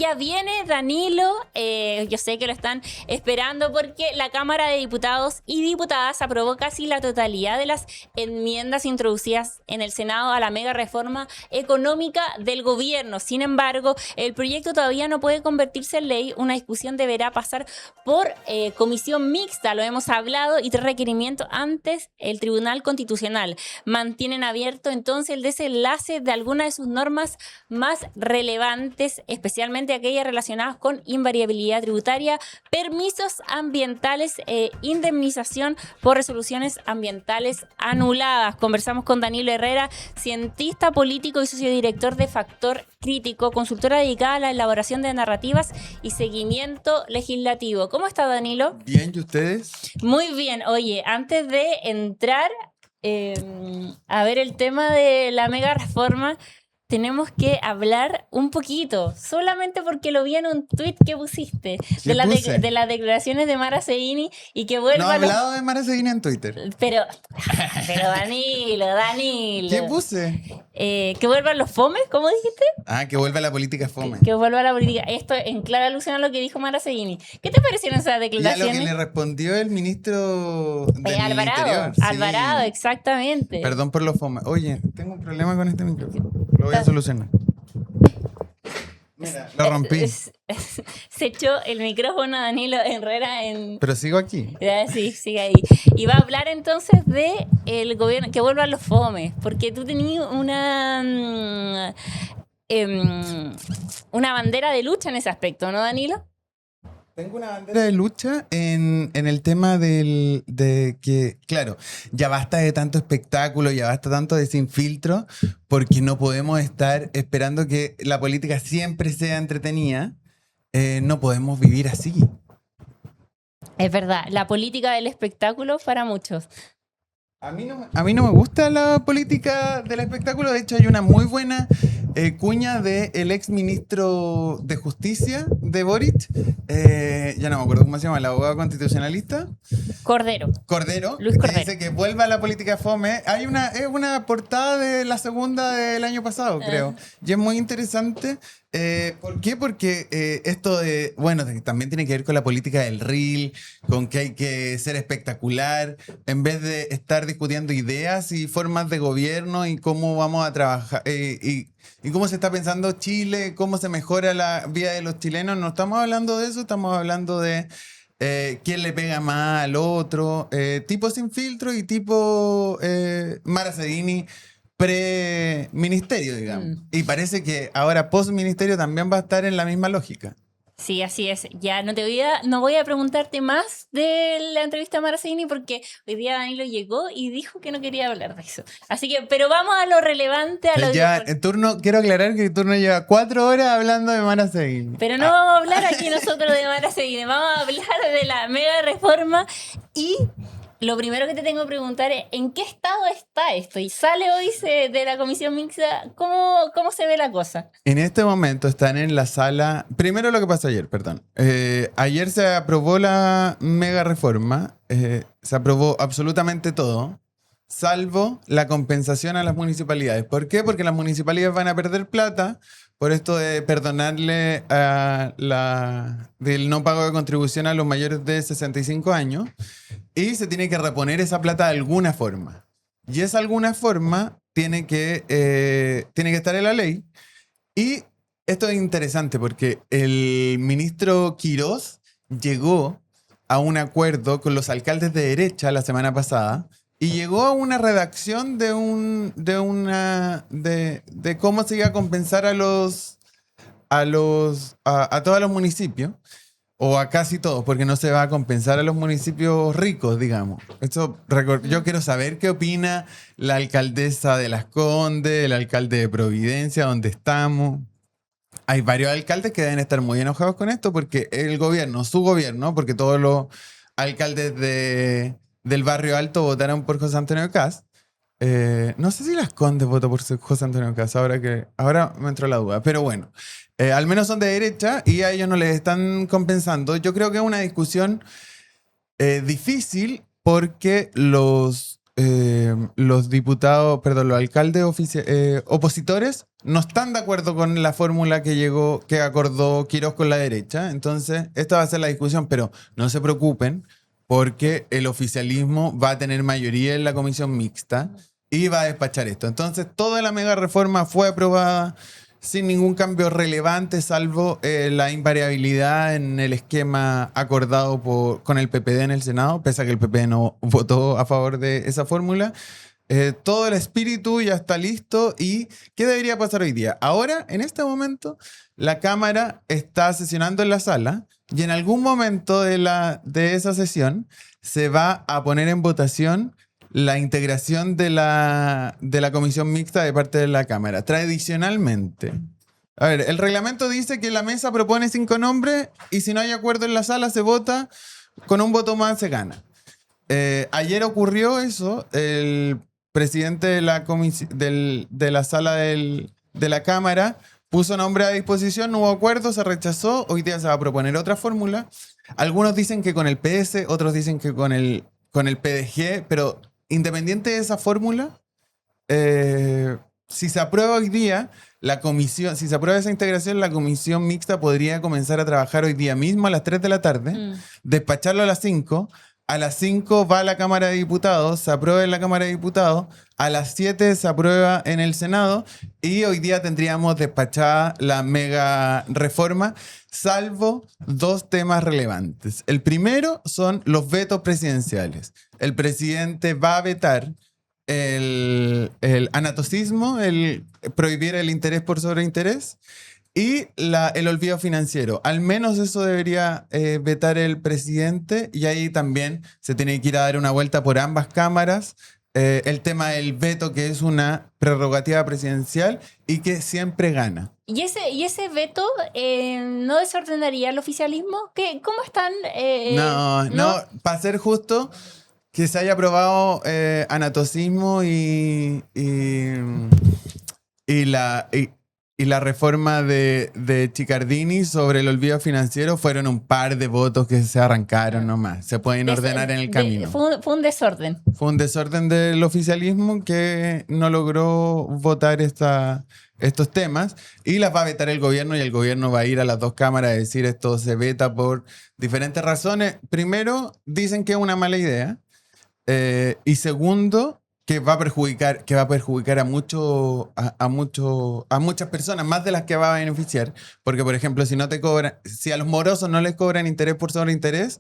ya viene Danilo, yo sé que lo están esperando porque la Cámara de Diputados y Diputadas aprobó casi la totalidad de las enmiendas introducidas en el Senado a la mega reforma económica del gobierno. Sin embargo, el proyecto todavía no puede convertirse en ley. Una discusión deberá pasar por comisión mixta, lo hemos hablado, y requerimiento antes el Tribunal Constitucional. Mantienen abierto entonces el desenlace de algunas de sus normas más relevantes, especialmente aquellas relacionadas con invariabilidad tributaria, permisos ambientales e indemnización por resoluciones ambientales anuladas. Conversamos con Danilo Herrera, cientista político y sociodirector de Factor Crítico, consultora dedicada a la elaboración de narrativas y seguimiento legislativo. ¿Cómo está, Danilo? Bien, ¿y ustedes? Muy bien. Oye, antes de entrar a ver el tema de la mega reforma, tenemos que hablar un poquito, solamente porque lo vi en un tuit que pusiste de las declaraciones de Mara Seguini y que vuelva. No he hablado de Mara Seguini en Twitter. Pero Danilo. ¿Qué puse? Que vuelvan los fomes, ¿cómo dijiste? Que vuelva la política fome. Que vuelva la política. Esto en clara alusión a lo que dijo Mara Seguini. ¿Qué te parecieron esas declaraciones? Y a lo que le respondió el ministro del Alvarado. Interior. Alvarado, sí. Exactamente. Perdón por los fomes. Oye, tengo un problema con este micrófono. Lo voy a solucionar. Mira, lo rompí. Se echó el micrófono a Danilo Herrera en... Pero sigo aquí. Sí, sigue ahí. Y va a hablar entonces de el gobierno, que vuelvan los fomes, porque tú tenías una bandera de lucha en ese aspecto, ¿no, Danilo? Tengo una bandera de lucha en el tema de que, claro, ya basta de tanto espectáculo, ya basta tanto de sin filtro, porque no podemos estar esperando que la política siempre sea entretenida. No podemos vivir así. Es verdad, la política del espectáculo para muchos. A mí no me gusta la política del espectáculo. De hecho, hay una muy buena cuña del ex ministro de Justicia de Boric. Ya no me acuerdo cómo se llama, el abogado constitucionalista. Cordero. Luis Cordero. Que dice que vuelva a la política fome. Es una portada de la segunda del año pasado, creo. Y es muy interesante. ¿Por qué? Porque esto también tiene que ver con la política del reel, con que hay que ser espectacular, en vez de estar discutiendo ideas y formas de gobierno y cómo vamos a trabajar y cómo se está pensando Chile, cómo se mejora la vida de los chilenos. No estamos hablando de eso, estamos hablando de quién le pega más al otro, tipo sin filtro y tipo Mara Seguini pre-ministerio, digamos. Y parece que ahora post-ministerio también va a estar en la misma lógica. Sí, así es. Ya no voy a preguntarte más de la entrevista a Mara Seguini porque hoy día Danilo llegó y dijo que no quería hablar de eso. Así que, pero vamos a lo relevante. Quiero aclarar que el turno lleva 4 horas hablando de Mara Seguini. Pero no vamos a hablar aquí nosotros de Mara Seguini, vamos a hablar de la mega reforma y... Lo primero que te tengo que preguntar es, ¿en qué estado está esto? Y sale hoy de la comisión mixta, ¿cómo se ve la cosa? En este momento están en la sala... Primero lo que pasó ayer, perdón. Ayer se aprobó la mega reforma, se aprobó absolutamente todo, salvo la compensación a las municipalidades. ¿Por qué? Porque las municipalidades van a perder plata por esto de perdonarle del no pago de contribución a los mayores de 65 años. Y se tiene que reponer esa plata de alguna forma. Y esa alguna forma tiene que estar en la ley. Y esto es interesante porque el ministro Quirós llegó a un acuerdo con los alcaldes de derecha la semana pasada y llegó a una redacción de cómo se iba a compensar a todos los municipios. O a casi todos, porque no se va a compensar a los municipios ricos, digamos. Yo quiero saber qué opina la alcaldesa de Las Condes, el alcalde de Providencia, donde estamos. Hay varios alcaldes que deben estar muy enojados con esto porque su gobierno, porque todos los alcaldes del Barrio Alto votaron por José Antonio Kast. No sé si Las Condes votó por José Antonio Kast, ahora me entró la duda, pero bueno. Al menos son de derecha y a ellos no les están compensando. Yo creo que es una discusión difícil porque los los diputados, perdón, los alcaldes opositores no están de acuerdo con la fórmula que acordó Quirós con la derecha. Entonces, esta va a ser la discusión, pero no se preocupen porque el oficialismo va a tener mayoría en la comisión mixta y va a despachar esto. Entonces, toda la mega reforma fue aprobada sin ningún cambio relevante, salvo la invariabilidad en el esquema acordado con el PPD en el Senado, pese a que el PPD no votó a favor de esa fórmula. Todo el espíritu ya está listo. ¿Y qué debería pasar hoy día? Ahora, en este momento, la Cámara está sesionando en la sala y en algún momento de esa sesión se va a poner en votación la integración de la comisión mixta de parte de la Cámara. Tradicionalmente, a ver, el reglamento dice que la mesa propone 5 nombres y si no hay acuerdo en la sala se vota, con un voto más se gana. Ayer ocurrió eso, el presidente de la sala de la Cámara puso nombre a disposición, no hubo acuerdo, se rechazó, hoy día se va a proponer otra fórmula. Algunos dicen que con el PS, otros dicen que con el PDG, pero independiente de esa fórmula, si se aprueba hoy día, si se aprueba esa integración, la comisión mixta podría comenzar a trabajar hoy día mismo a las 3 de la tarde, despacharlo a las 5. A las 5 va a la Cámara de Diputados, se aprueba en la Cámara de Diputados, a las 7 se aprueba en el Senado y hoy día tendríamos despachada la mega reforma, salvo 2 temas relevantes. El primero son los vetos presidenciales. El presidente va a vetar el anatocismo, el prohibir el interés por sobreinterés, y el olvido financiero. Al menos eso debería vetar el presidente y ahí también se tiene que ir a dar una vuelta por ambas cámaras. El tema del veto, que es una prerrogativa presidencial y que siempre gana. ¿Y ese veto no desordenaría el oficialismo? ¿Cómo están? No, para ser justo, que se haya aprobado anatocismo y la reforma de Chiccardini sobre el olvido financiero fueron un par de votos que se arrancaron nomás. Se pueden ordenar en el camino. Fue un desorden. Fue un desorden del oficialismo que no logró votar estos temas y las va a vetar el gobierno y el gobierno va a ir a las 2 cámaras a decir esto se veta por diferentes razones. Primero, dicen que es una mala idea y segundo, que va a perjudicar a muchas personas, más de las que va a beneficiar. Porque, por ejemplo, si a los morosos no les cobran interés por sobreinterés,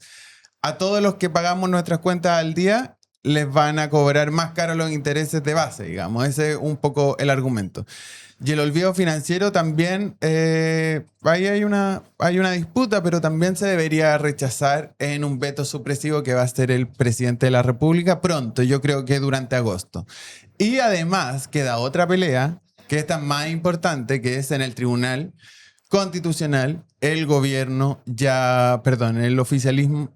a todos los que pagamos nuestras cuentas al día les van a cobrar más caro los intereses de base, digamos. Ese es un poco el argumento. Y el olvido financiero también, ahí hay una disputa, pero también se debería rechazar en un veto supresivo que va a hacer el presidente de la República pronto, yo creo que durante agosto. Y además queda otra pelea, que es tan más importante, que es en el Tribunal Constitucional, el oficialismo...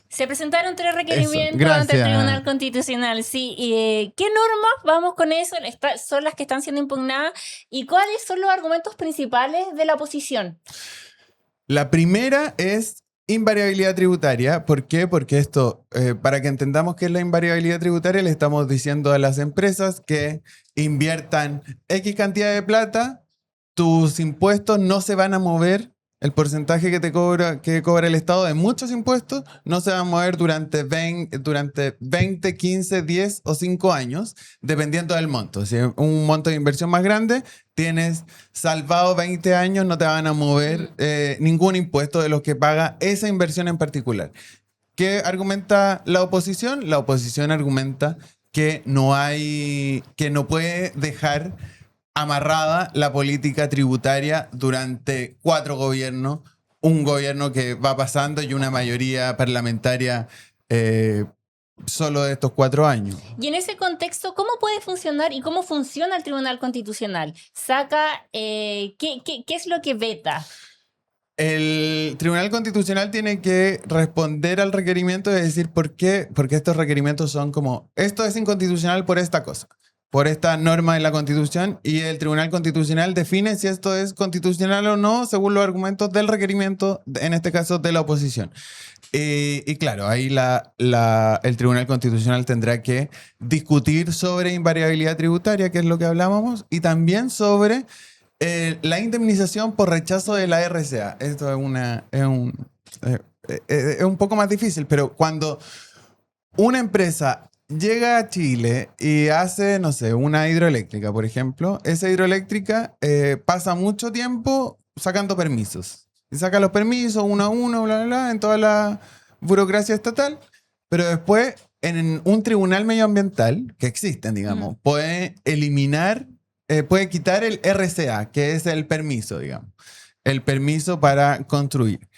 Se presentaron 3 requerimientos ante el Tribunal Constitucional. Sí. ¿Qué normas, vamos con eso, son las que están siendo impugnadas? ¿Y cuáles son los argumentos principales de la oposición? La primera es invariabilidad tributaria. ¿Por qué? Porque esto, para que entendamos qué es la invariabilidad tributaria, le estamos diciendo a las empresas que inviertan X cantidad de plata, tus impuestos no se van a mover. El porcentaje que cobra el Estado de muchos impuestos no se va a mover durante 20, 15, 10 o 5 años, dependiendo del monto. Si es un monto de inversión más grande, tienes salvado 20 años, no te van a mover ningún impuesto de los que paga esa inversión en particular. ¿Qué argumenta la oposición? La oposición argumenta que no puede dejar amarrada la política tributaria durante 4 gobiernos, un gobierno que va pasando y una mayoría parlamentaria solo de estos 4 años. Y en ese contexto, ¿cómo puede funcionar y cómo funciona el Tribunal Constitucional? ¿Qué es lo que veta? El Tribunal Constitucional tiene que responder al requerimiento y decir por qué, porque estos requerimientos son como, esto es inconstitucional por esta cosa. por esta norma de la Constitución y el Tribunal Constitucional define si esto es constitucional o no según los argumentos del requerimiento, en este caso de la oposición. Y claro, ahí el Tribunal Constitucional tendrá que discutir sobre invariabilidad tributaria, que es lo que hablábamos, y también sobre la indemnización por rechazo de la RCA. Esto es un poco más difícil, pero cuando una empresa llega a Chile y hace, no sé, una hidroeléctrica, por ejemplo, esa hidroeléctrica pasa mucho tiempo sacando permisos. Y saca los permisos uno a uno, bla, bla, bla, en toda la burocracia estatal, pero después en un tribunal medioambiental, que existen, digamos, puede eliminar, puede quitar el RCA, que es el permiso, digamos, el permiso para construir.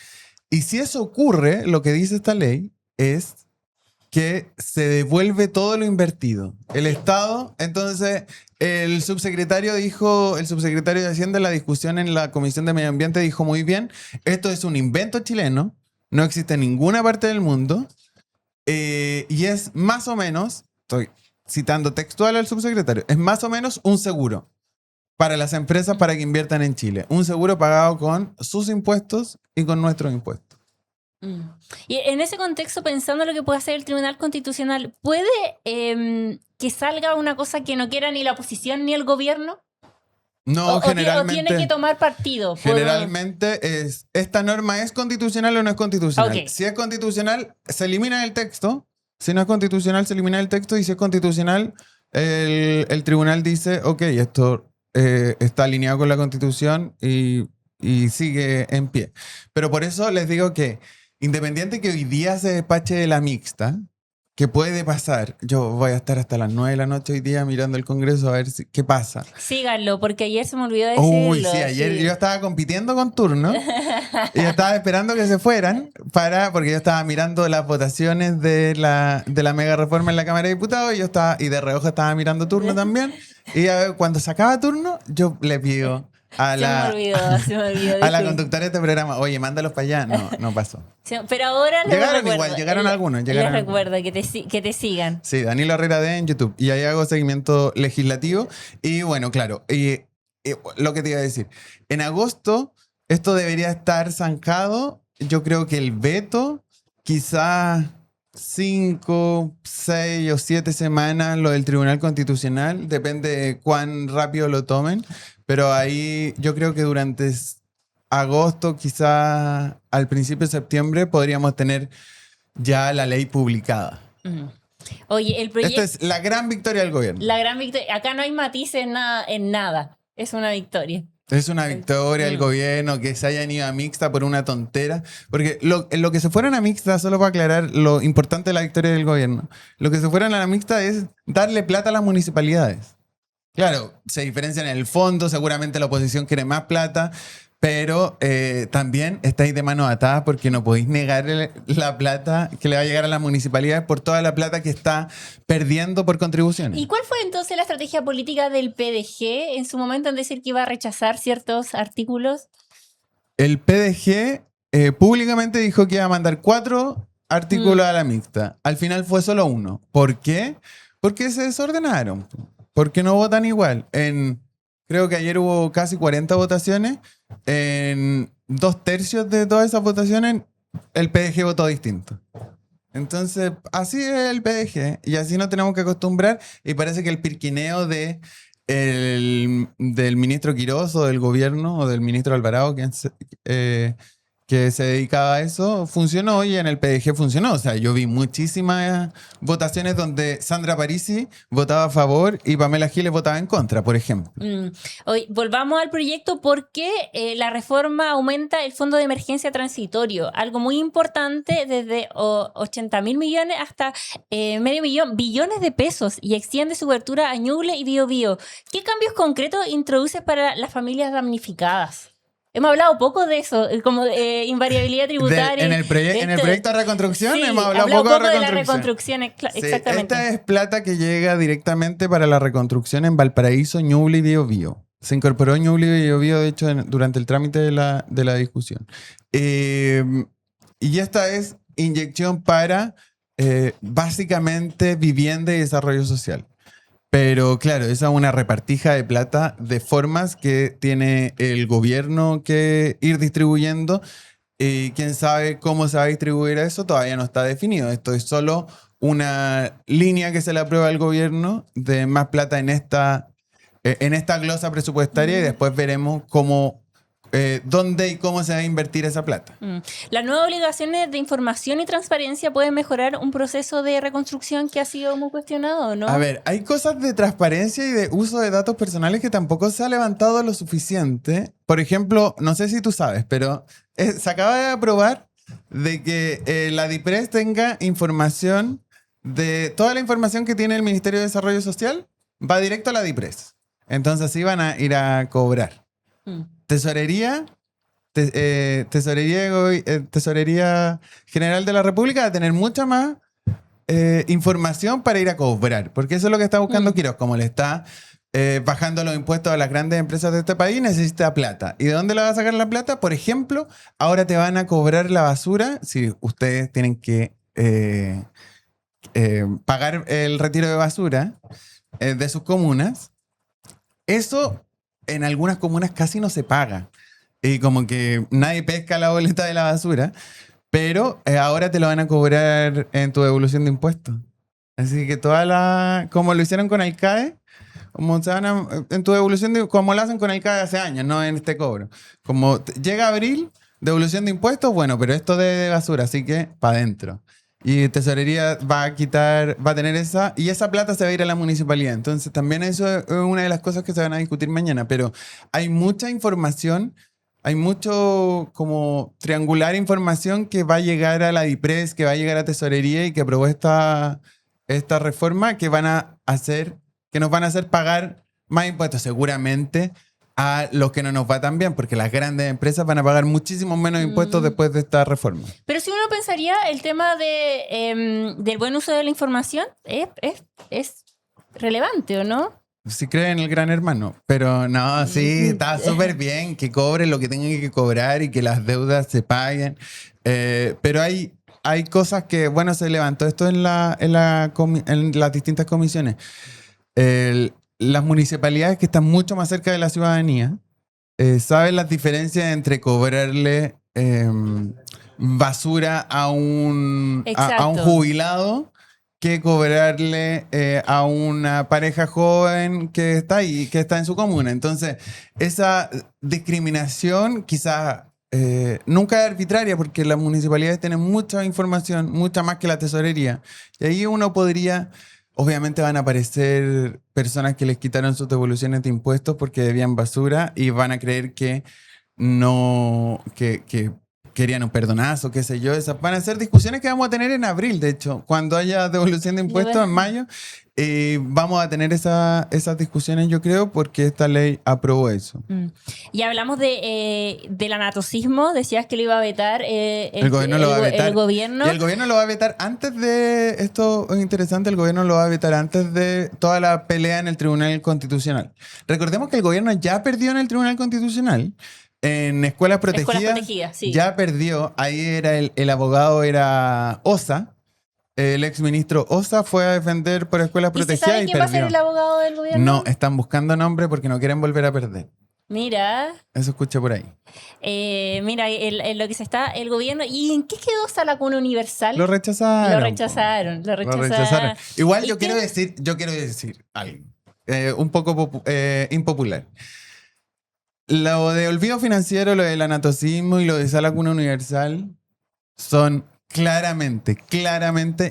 Y si eso ocurre, lo que dice esta ley es que se devuelve todo lo invertido. El Estado, entonces, el subsecretario de Hacienda en la discusión en la Comisión de Medio Ambiente dijo muy bien, esto es un invento chileno, no existe en ninguna parte del mundo, y es más o menos, estoy citando textual al subsecretario, es más o menos un seguro para las empresas para que inviertan en Chile. Un seguro pagado con sus impuestos y con nuestros impuestos. Y en ese contexto, pensando en lo que puede hacer el Tribunal Constitucional, ¿puede que salga una cosa que no quiera ni la oposición ni el gobierno? No, generalmente. ¿O tiene que tomar partido? Generalmente ¿esta norma es constitucional o no es constitucional? Okay. Si es constitucional, se elimina el texto. Si no es constitucional, se elimina el texto. Y si es constitucional, el tribunal dice, ok, esto está alineado con la Constitución y sigue en pie. Pero por eso les digo que, independiente que hoy día se despache de la mixta, que puede pasar. Yo voy a estar hasta las 9 de la noche hoy día mirando el Congreso a ver qué pasa. Síganlo, porque ayer se me olvidó decirlo. Uy, sí, ayer yo estaba compitiendo con turno y yo estaba esperando que se fueran porque yo estaba mirando las votaciones de la mega reforma en la Cámara de Diputados y de reojo estaba mirando turno también. Y cuando se acaba turno, yo le pido a la conductora de este programa, oye, mándalos para allá. No pasó. Sí, pero ahora llegaron algunos. Les recuerdo que te sigan. Sí, Danilo Herrera D en YouTube. Y ahí hago seguimiento legislativo. Y bueno, claro, y lo que te iba a decir. En agosto, esto debería estar zanjado. Yo creo que el veto, quizás 5, 6 o 7 semanas, lo del Tribunal Constitucional. Depende de cuán rápido lo tomen. Pero ahí yo creo que durante agosto, quizás al principio de septiembre, podríamos tener ya la ley publicada. Oye, el proyecto... Esta es la gran victoria del gobierno. La gran victoria. Acá no hay matices en nada. Es una victoria. Es una victoria del gobierno que se hayan ido a mixta por una tontera. Porque lo que se fueron a mixta, solo para aclarar lo importante de la victoria del gobierno, lo que se fueron a la mixta es darle plata a las municipalidades. Claro, se diferencian en el fondo, seguramente la oposición quiere más plata, pero también estáis de mano atada porque no podéis negar la plata que le va a llegar a las municipalidades por toda la plata que está perdiendo por contribuciones. ¿Y cuál fue entonces la estrategia política del PDG en su momento en decir que iba a rechazar ciertos artículos? El PDG públicamente dijo que iba a mandar 4 artículos a la mixta. Al final fue solo 1. ¿Por qué? Porque se desordenaron. Porque no votan igual. Creo que ayer hubo casi 40 votaciones. En 2/3 de todas esas votaciones, el PDG votó distinto. Entonces, así es el PDG. Y así nos tenemos que acostumbrar. Y parece que el pirquineo del ministro Quirós o del gobierno o del ministro Alvarado, que se dedicaba a eso, funcionó y en el PDG funcionó. O sea, yo vi muchísimas votaciones donde Sandra Parisi votaba a favor y Pamela Giles votaba en contra, por ejemplo. Hoy, volvamos al proyecto porque la reforma aumenta el fondo de emergencia transitorio, algo muy importante, desde 80.000 millones hasta medio millón, billones de pesos, y extiende su cobertura a Ñuble y Biobío. ¿Qué cambios concretos introduce para las familias damnificadas? Hemos hablado poco de eso, como invariabilidad tributaria. En el proyecto de reconstrucción sí, hemos hablado poco de la reconstrucción. Sí, exactamente. esta es plata que llega directamente para la reconstrucción en Valparaíso, Ñuble y Biobío. Se incorporó Ñuble y Biobío, de hecho, durante el trámite de la discusión. Y esta es inyección para, básicamente, vivienda y desarrollo social. Pero claro, esa es una repartija de plata de formas que tiene el gobierno que ir distribuyendo. Y quién sabe cómo se va a distribuir eso, todavía no está definido. Esto es solo una línea que se le aprueba al gobierno de más plata en esta glosa presupuestaria y después veremos cómo, dónde y cómo se va a invertir esa plata. Las nuevas obligaciones de información y transparencia pueden mejorar un proceso de reconstrucción que ha sido muy cuestionado, ¿no? A ver, hay cosas de transparencia y de uso de datos personales que tampoco se ha levantado lo suficiente. Por ejemplo, no sé si tú sabes, pero se acaba de aprobar de que la DIPRES tenga información de toda la información que tiene el Ministerio de Desarrollo Social, va directo a la DIPRES. Entonces así van a ir a cobrar. Tesorería General de la República va a tener mucha más información para ir a cobrar, porque eso es lo que está buscando Quirós, como le está bajando los impuestos a las grandes empresas de este país, necesita plata. ¿Y de dónde la va a sacar la plata? Por ejemplo, ahora te van a cobrar la basura si ustedes tienen que pagar el retiro de basura de sus comunas. Eso en algunas comunas casi no se paga. Y como que nadie pesca la boleta de la basura, pero ahora te lo van a cobrar en tu devolución de impuestos. Así que como lo hicieron con el CAE, como en tu devolución como lo hacen con el CAE hace años, no en este cobro. Como llega abril, devolución de impuestos, bueno, pero esto de basura, así que para adentro. Y Tesorería va a tener esa, y esa plata se va a ir a la municipalidad. Entonces también eso es una de las cosas que se van a discutir mañana, pero hay mucha información, hay mucho como triangular información que va a llegar a la DIPRES, que va a llegar a Tesorería y que aprobó esta reforma que nos van a hacer pagar más impuestos seguramente a los que no nos va tan bien, porque las grandes empresas van a pagar muchísimo menos impuestos después de esta reforma. Pero si uno pensaría, el tema del buen uso de la información es relevante, ¿o no? Si creen en el gran hermano. Pero no, sí, está súper bien que cobren lo que tengan que cobrar y que las deudas se paguen. Pero hay cosas que, bueno, se levantó esto en las distintas comisiones. Las municipalidades que están mucho más cerca de la ciudadanía saben las diferencias entre cobrarle basura a un jubilado que cobrarle a una pareja joven que está ahí, que está en su comuna. Entonces, esa discriminación quizás nunca es arbitraria, porque las municipalidades tienen mucha información, mucha más que la tesorería. Y ahí uno podría... Obviamente van a aparecer personas que les quitaron sus devoluciones de impuestos porque debían basura y van a creer que que querían un perdonazo, qué sé yo. Esas van a ser discusiones que vamos a tener en abril, de hecho. Cuando haya devolución de impuestos en mayo, vamos a tener esas discusiones, yo creo, porque esta ley aprobó eso. Y hablamos del anatocismo, decías que lo iba a vetar el gobierno lo va a vetar. El gobierno. Y el gobierno lo va a vetar antes de, esto es interesante, el gobierno lo va a vetar antes de toda la pelea en el Tribunal Constitucional. Recordemos que el gobierno ya perdió en el Tribunal Constitucional. En escuelas protegidas, sí. Ya perdió. Ahí era el abogado era Osa. El exministro Osa fue a defender por escuelas protegidas y perdió. ¿Y se sabe quién va a ser el abogado del gobierno? No, están buscando nombre porque no quieren volver a perder. Mira. Eso escuché por ahí. Mira, lo que se está el gobierno. ¿Y en qué quedó Sala Cuna Universal? Lo rechazaron. Lo rechazaron. Igual yo quiero decir algo un poco impopular. Lo de olvido financiero, lo del anatocismo y lo de Sala Cuna Universal son claramente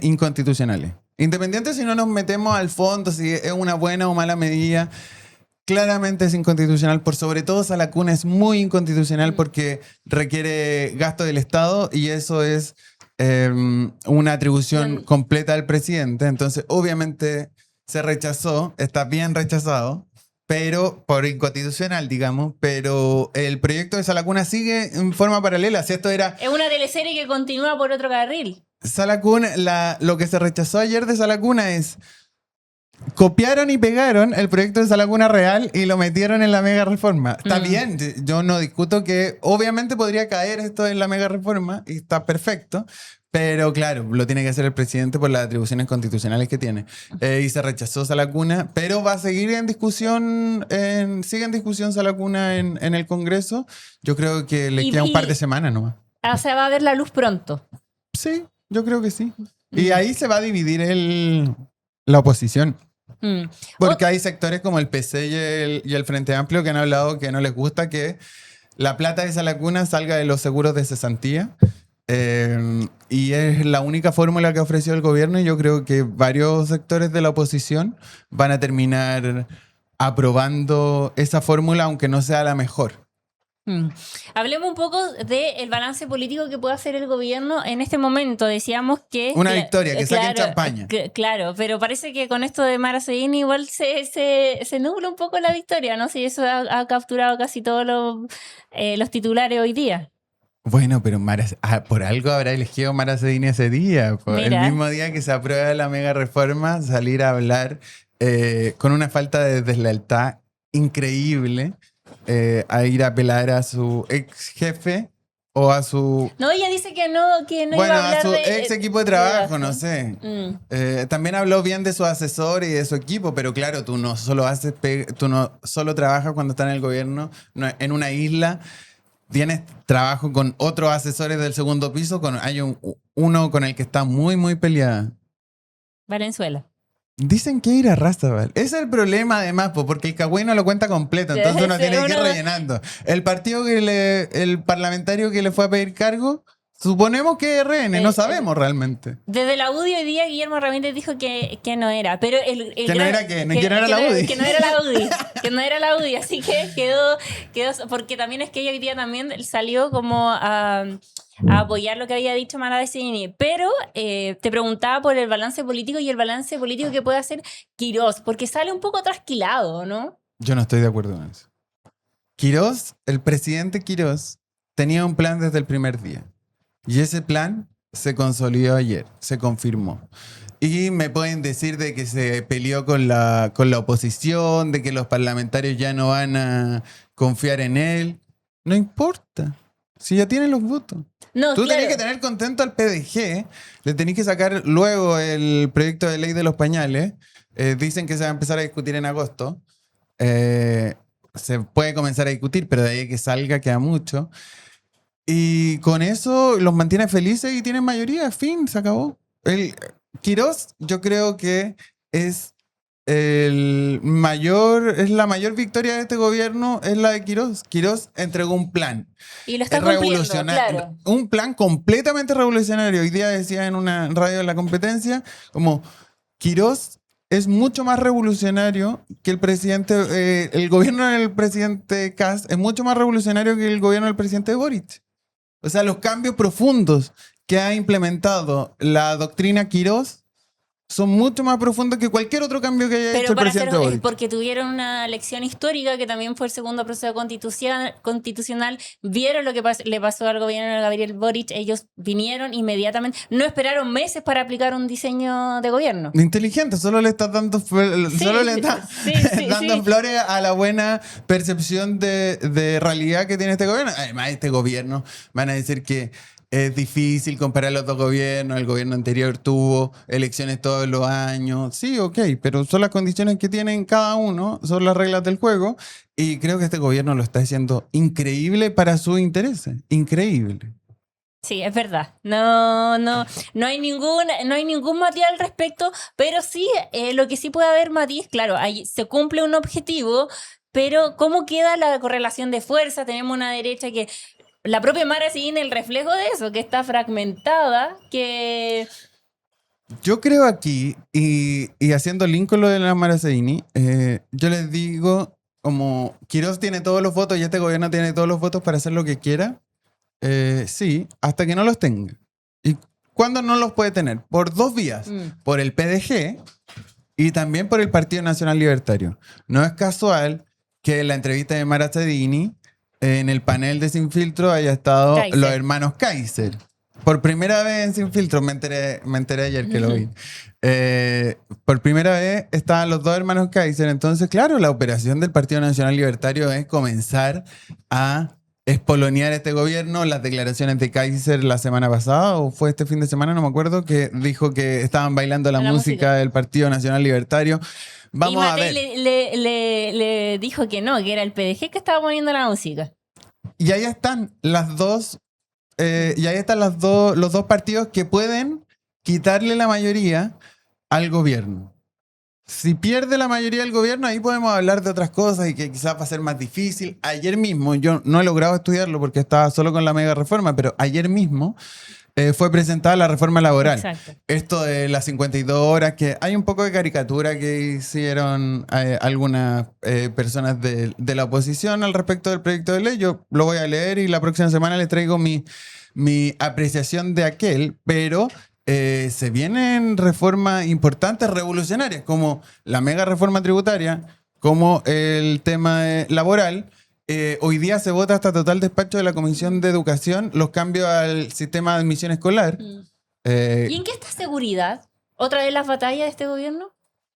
inconstitucionales. Independiente si no nos metemos al fondo, si es una buena o mala medida, claramente es inconstitucional. Por sobre todo Sala Cuna es muy inconstitucional porque requiere gasto del Estado y eso es una atribución completa al presidente. Entonces, obviamente se rechazó, está bien rechazado, pero por inconstitucional, digamos. Pero el proyecto de Sala Cuna sigue en forma paralela. Si esto era... Es una teleserie que continúa por otro carril. Sala Cuna, lo que se rechazó ayer de Sala Cuna es... Copiaron y pegaron el proyecto de Sala Cuna real y lo metieron en la mega reforma. Está bien, yo no discuto que obviamente podría caer esto en la mega reforma y está perfecto, Pero claro, lo tiene que hacer el presidente por las atribuciones constitucionales que tiene. Y se rechazó Sala Cuna, pero va a seguir en discusión, sigue en discusión Sala Cuna en el Congreso. Yo creo que le queda un par de semanas nomás. O sea, va a haber la luz pronto. Sí, yo creo que sí. Y ahí se va a dividir la oposición. Porque hay sectores como el PC y el Frente Amplio que han hablado que no les gusta que la plata de Sala Cuna salga de los seguros de cesantía. Y es la única fórmula que ha ofrecido el gobierno y yo creo que varios sectores de la oposición van a terminar aprobando esa fórmula aunque no sea la mejor. Hablemos un poco del balance político que puede hacer el gobierno en este momento. Decíamos que... Una victoria, que saquen champaña. Claro, pero parece que con esto de Mara Seguini igual se nubla un poco la victoria, ¿no? Si eso ha capturado casi todos los titulares hoy día. Bueno, pero por algo habrá elegido Mara Seguini ese día. El mismo día que se aprueba la mega reforma, salir a hablar con una falta de deslealtad increíble, a ir a apelar a su ex jefe o a su... No, ella dice que no bueno, iba a hablar a su de, ex equipo de trabajo, no sé. También habló bien de su asesor y de su equipo, pero claro, tú no solo trabajas cuando estás en el gobierno, en una isla. Tienes trabajo con otros asesores del segundo piso. Hay uno con el que está muy, muy peleada. Valenzuela. Dicen que ir a Rastaval. Ese es el problema además, porque el cagüey no lo cuenta completo, entonces uno tiene que ir rellenando. El el parlamentario que le fue a pedir cargo, suponemos que es RN, no sabemos realmente. Desde la UDI hoy día Guillermo Ramírez dijo que no era, pero que no era la UDI. Que no era la UDI, que no era la UDI, así que quedó, porque también es que ella hoy día también salió como a apoyar lo que había dicho Mara Seguini, pero te preguntaba por el balance político y el balance político que puede hacer Quirós, porque sale un poco trasquilado, ¿no? Yo no estoy de acuerdo con eso. Quirós, el presidente Quirós, tenía un plan desde el primer día. Y ese plan se consolidó ayer, se confirmó. Y me pueden decir de que se peleó con la oposición, de que los parlamentarios ya no van a confiar en él. No importa, si ya tienen los votos. No, Tú claro. tenés que tener contento al PDG, le tenés que sacar luego el proyecto de ley de los pañales. Dicen que se va a empezar a discutir en agosto. Se puede comenzar a discutir, pero de ahí a que salga queda mucho. Y con eso los mantiene felices y tienen mayoría. Fin, se acabó. Quirós, yo creo que es la mayor victoria de este gobierno, es la de Quirós. Quirós entregó un plan. Y lo está cumpliendo, claro. Un plan completamente revolucionario. Hoy día decía en una radio de La Competencia, como Quirós es mucho más revolucionario que el presidente, el gobierno del presidente Kast es mucho más revolucionario que el gobierno del presidente Boric. O sea, los cambios profundos que ha implementado la doctrina Quirós son mucho más profundos que cualquier otro cambio que haya hecho el presidente Boric. Porque tuvieron una elección histórica que también fue el segundo proceso constitucional. Vieron lo que le pasó al gobierno de Gabriel Boric. Ellos vinieron inmediatamente. No esperaron meses para aplicar un diseño de gobierno. Inteligente, solo le estás dando, dando flores a la buena percepción de realidad que tiene este gobierno. Además, este gobierno, van a decir que es difícil comparar los dos gobiernos. El gobierno anterior tuvo elecciones todos los años. Sí, ok, pero son las condiciones que tienen cada uno, son las reglas del juego. Y creo que este gobierno lo está haciendo increíble para sus intereses. Increíble. Sí, es verdad. No hay ningún matiz al respecto, pero sí, lo que sí puede haber matiz, claro, ahí se cumple un objetivo, pero ¿cómo queda la correlación de fuerza? Tenemos una derecha que... La propia Mara Seguini, el reflejo de eso, que está fragmentada, que... Yo creo aquí, y haciendo link con lo de la Mara Seguini, yo les digo, como Quirós tiene todos los votos y este gobierno tiene todos los votos para hacer lo que quiera, sí, hasta que no los tenga. ¿Y cuándo no los puede tener? Por dos vías. Por el PDG y también por el Partido Nacional Libertario. No es casual que en la entrevista de Mara Seguini, en el panel de Sin Filtro, haya estado los hermanos Kaiser. Por primera vez en Sin Filtro, me enteré ayer que lo vi. Por primera vez estaban los dos hermanos Kaiser. Entonces, claro, la operación del Partido Nacional Libertario es comenzar a espolonear este gobierno. Las declaraciones de Kaiser la semana pasada, o fue este fin de semana, no me acuerdo, que dijo que estaban bailando la música del Partido Nacional Libertario. Vamos a ver. Le dijo que no, que era el PDG que estaba poniendo la música. Y ahí están las dos, los dos partidos que pueden quitarle la mayoría al gobierno. Si pierde la mayoría del gobierno, ahí podemos hablar de otras cosas y que quizás va a ser más difícil. Ayer mismo, yo no he logrado estudiarlo porque estaba solo con la mega reforma, pero ayer mismo fue presentada la reforma laboral. Exacto. Esto de las 52 horas, que hay un poco de caricatura que hicieron algunas personas de la oposición al respecto del proyecto de ley. Yo lo voy a leer y la próxima semana les traigo mi apreciación de aquel, pero se vienen reformas importantes, revolucionarias, como la mega reforma tributaria, como el tema laboral. Hoy día se vota hasta total despacho de la Comisión de Educación los cambios al sistema de admisión escolar. ¿Y en qué está seguridad? ¿Otra de las batallas de este gobierno?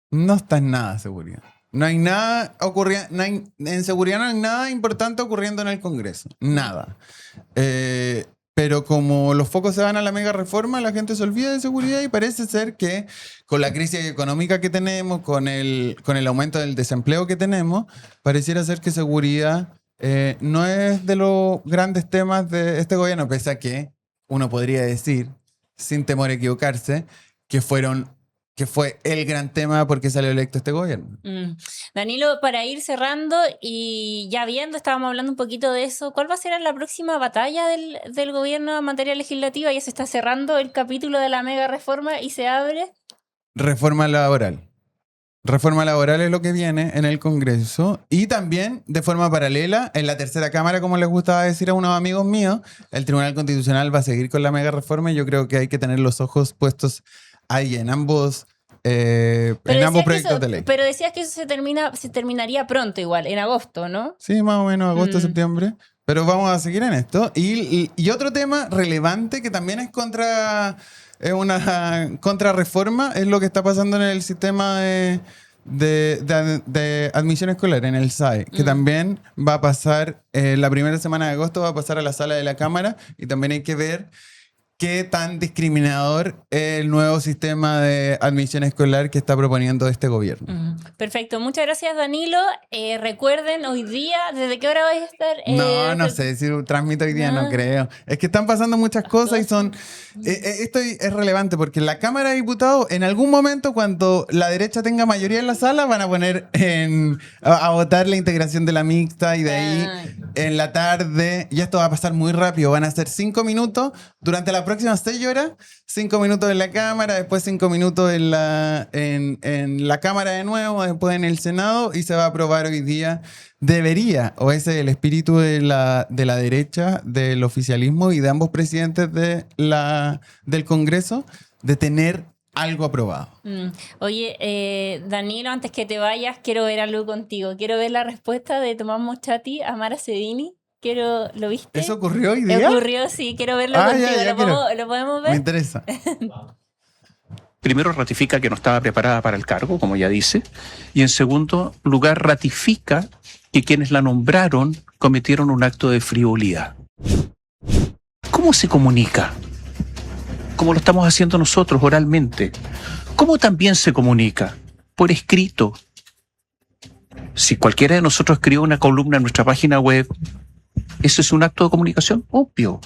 No está en nada seguridad. No hay nada ocurriendo, en seguridad no hay nada importante ocurriendo en el Congreso. Nada. Pero como los focos se van a la mega reforma, la gente se olvida de seguridad y parece ser que con la crisis económica que tenemos, con el aumento del desempleo que tenemos, pareciera ser que seguridad no es de los grandes temas de este gobierno, pese a que uno podría decir, sin temor a equivocarse, que fue el gran tema porque salió electo este gobierno. Danilo, para ir cerrando y ya viendo, estábamos hablando un poquito de eso, ¿cuál va a ser la próxima batalla del gobierno en materia legislativa? Ya se está cerrando el capítulo de la mega reforma y se abre. Reforma laboral. Reforma laboral es lo que viene en el Congreso y también de forma paralela en la tercera cámara, como les gustaba decir a unos amigos míos, el Tribunal Constitucional va a seguir con la mega reforma y yo creo que hay que tener los ojos puestos ahí en ambos proyectos de ley. Pero decías que eso se terminaría pronto igual, en agosto, ¿no? Sí, más o menos agosto, septiembre. Pero vamos a seguir en esto. Y otro tema relevante que también es una contrarreforma es lo que está pasando en el sistema de admisión escolar, en el SAE, que también va a pasar, la primera semana de agosto va a pasar a la sala de la Cámara y también hay que ver qué tan discriminador es el nuevo sistema de admisión escolar que está proponiendo este gobierno. Perfecto. Muchas gracias, Danilo. Recuerden, hoy día, ¿desde qué hora vais a estar? No sé si transmito hoy día, no creo. Es que están pasando muchas cosas y son... esto es relevante porque la Cámara de Diputados, en algún momento, cuando la derecha tenga mayoría en la sala, van a poner a votar la integración de la mixta y de ahí en la tarde, y esto va a pasar muy rápido, van a ser 5 minutos durante la próximas 6 horas, 5 minutos en la Cámara, después 5 minutos en la Cámara de nuevo, después en el Senado y se va a aprobar hoy día. Debería, o ese es el espíritu de la derecha, del oficialismo y de ambos presidentes del Congreso, de tener algo aprobado. Oye, Danilo, antes que te vayas, quiero ver algo contigo. Quiero ver la respuesta de Tomás Moschati a Mara Sedini. ¿Lo viste? ¿Eso ocurrió hoy día? Ocurrió, sí. Quiero verlo contigo. ¿Lo podemos ver? Me interesa. Primero, ratifica que no estaba preparada para el cargo, como ya dice. Y en segundo lugar, ratifica que quienes la nombraron cometieron un acto de frivolidad. ¿Cómo se comunica? Como lo estamos haciendo nosotros oralmente. ¿Cómo también se comunica? Por escrito. Si cualquiera de nosotros escribe una columna en nuestra página web, ¿eso es un acto de comunicación? Obvio.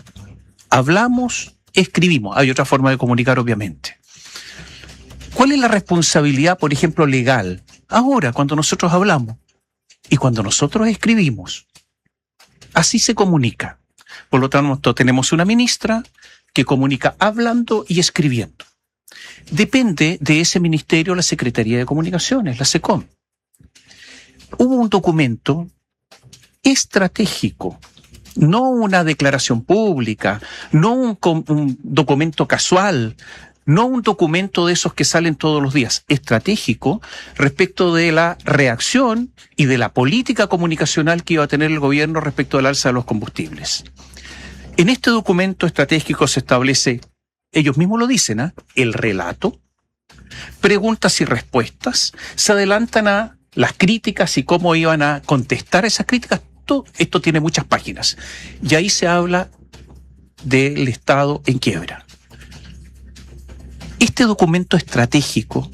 Hablamos, escribimos. Hay otra forma de comunicar, obviamente. ¿Cuál es la responsabilidad, por ejemplo, legal? Ahora, cuando nosotros hablamos y cuando nosotros escribimos. Así se comunica. Por lo tanto, tenemos una ministra que comunica hablando y escribiendo. Depende de ese ministerio la Secretaría de Comunicaciones, la SECOM. Hubo un documento estratégico, no una declaración pública, no un documento casual, no un documento de esos que salen todos los días, estratégico respecto de la reacción y de la política comunicacional que iba a tener el gobierno respecto al alza de los combustibles. En este documento estratégico se establece, ellos mismos lo dicen, el relato, preguntas y respuestas, se adelantan a las críticas y cómo iban a contestar esas críticas, esto tiene muchas páginas. Y ahí se habla del Estado en quiebra. Este documento estratégico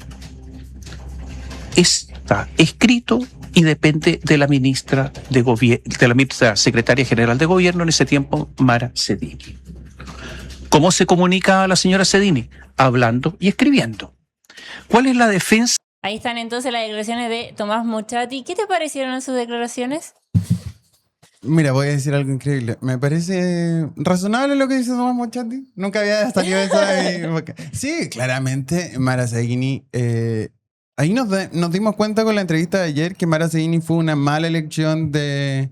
está escrito y depende de la ministra de la ministra secretaria general de gobierno en ese tiempo, Mara Cedini. ¿Cómo se comunica a la señora Cedini? Hablando y escribiendo. ¿Cuál es la defensa? Ahí están entonces las declaraciones de Tomás Mochati. ¿Qué te parecieron sus declaraciones? Mira, voy a decir algo increíble. Me parece razonable lo que dice Tomás Mochati. Nunca había salido esa. Sí, claramente, Mara Cedini. Ahí nos dimos cuenta con la entrevista de ayer que Mara Cedini fue una mala elección del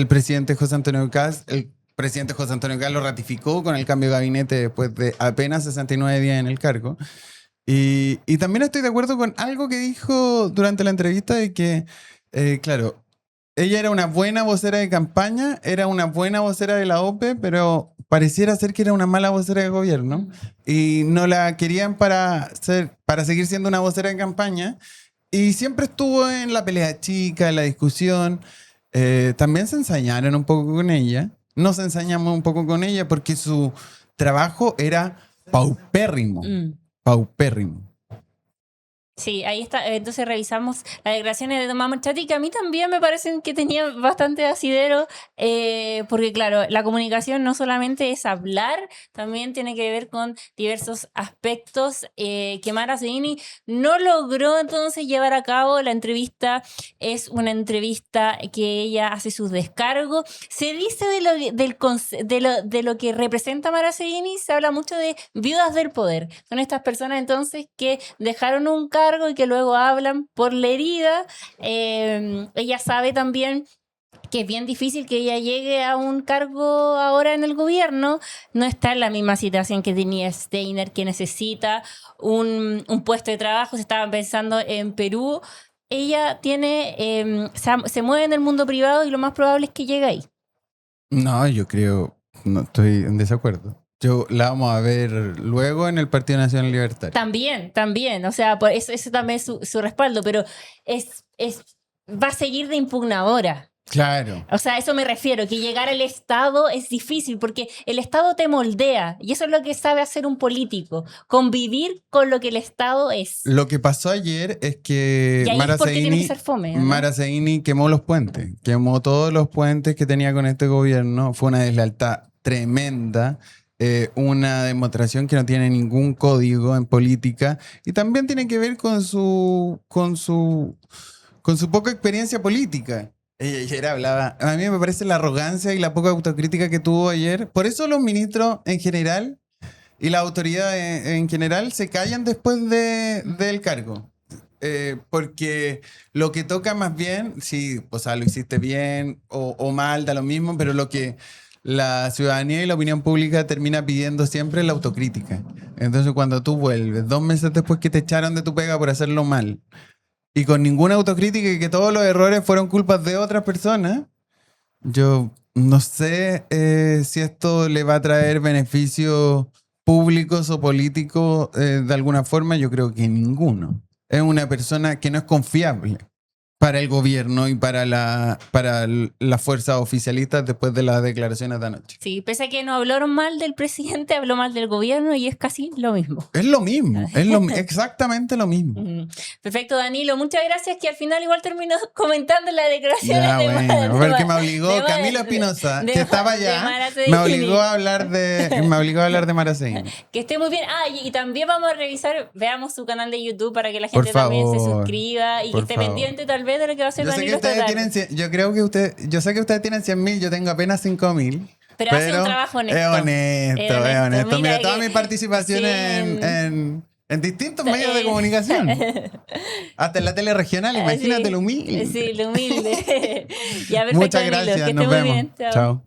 presidente José Antonio Kast. El presidente José Antonio Kast lo ratificó con el cambio de gabinete después de apenas 69 días en el cargo. Y también estoy de acuerdo con algo que dijo durante la entrevista de que, claro, ella era una buena vocera de campaña, era una buena vocera de la OPE, pero pareciera ser que era una mala vocera de gobierno y no la querían para seguir siendo una vocera de campaña, y siempre estuvo en la pelea chica, en la discusión. También se ensañaron un poco con ella, nos ensañamos un poco con ella porque su trabajo era paupérrimo. Paupérrimo. Sí, ahí está. Entonces revisamos las declaraciones de Tomás Mochati, que a mí también me parecen que tenía bastante asidero, porque claro, la comunicación no solamente es hablar, también tiene que ver con diversos aspectos que Mara Cedini no logró entonces llevar a cabo. La entrevista es una entrevista que ella hace sus descargos. Se dice de lo que representa Mara Cedini, se habla mucho de viudas del poder. Son estas personas entonces que dejaron un cargo y que luego hablan por la herida. Ella sabe también que es bien difícil que ella llegue a un cargo ahora en el gobierno. No está en la misma situación que tenía Steiner, que necesita un puesto de trabajo. Se estaban pensando en Perú. Ella se mueve en el mundo privado y lo más probable es que llegue ahí. No, yo creo, no estoy en desacuerdo. La vamos a ver luego en el Partido Nacional Libertario. También. O sea, por eso también es su respaldo, pero va a seguir de impugnadora. Claro. O sea, a eso me refiero, que llegar al Estado es difícil porque el Estado te moldea y eso es lo que sabe hacer un político, convivir con lo que el Estado es. Lo que pasó ayer es que Mara Cedini quemó los puentes, quemó todos los puentes que tenía con este gobierno. Fue una deslealtad tremenda. Una demostración que no tiene ningún código en política y también tiene que ver con su poca experiencia política. Ella ayer hablaba, a mí me parece la arrogancia y la poca autocrítica que tuvo ayer. Por eso los ministros en general y la autoridad en general se callan después del cargo. Porque lo que toca más bien, sí, o sea, lo hiciste bien o mal, da lo mismo, pero lo que la ciudadanía y la opinión pública termina pidiendo siempre la autocrítica. Entonces, cuando tú vuelves 2 meses después que te echaron de tu pega por hacerlo mal y con ninguna autocrítica y que todos los errores fueron culpas de otras personas, yo no sé si esto le va a traer beneficios públicos o políticos de alguna forma. Yo creo que ninguno. Es una persona que no es confiable para el gobierno y para las fuerzas oficialistas después de las declaraciones de anoche. Sí, pese a que no hablaron mal del presidente, habló mal del gobierno y es casi lo mismo. Es lo mismo, exactamente lo mismo. Perfecto, Danilo, muchas gracias, que al final igual terminó comentando las declaraciones porque me obligó Camilo Espinosa, que estaba allá, me obligó a hablar de Mara Cedini. Que esté muy bien. Y también vamos a revisar, veamos su canal de YouTube para que la gente también se suscriba y que esté pendiente tal vez de lo que va a hacer Danilo esta tarde. Yo sé que ustedes tienen 100.000, yo tengo apenas 5.000. Pero hace un trabajo honesto. Es honesto. Mira toda mi participación en distintos medios de comunicación. Hasta en la tele regional, imagínate lo humilde. Sí, lo humilde. Ya, perfecto, Muchas Danilo, gracias, que esté nos muy vemos. bien. Chao.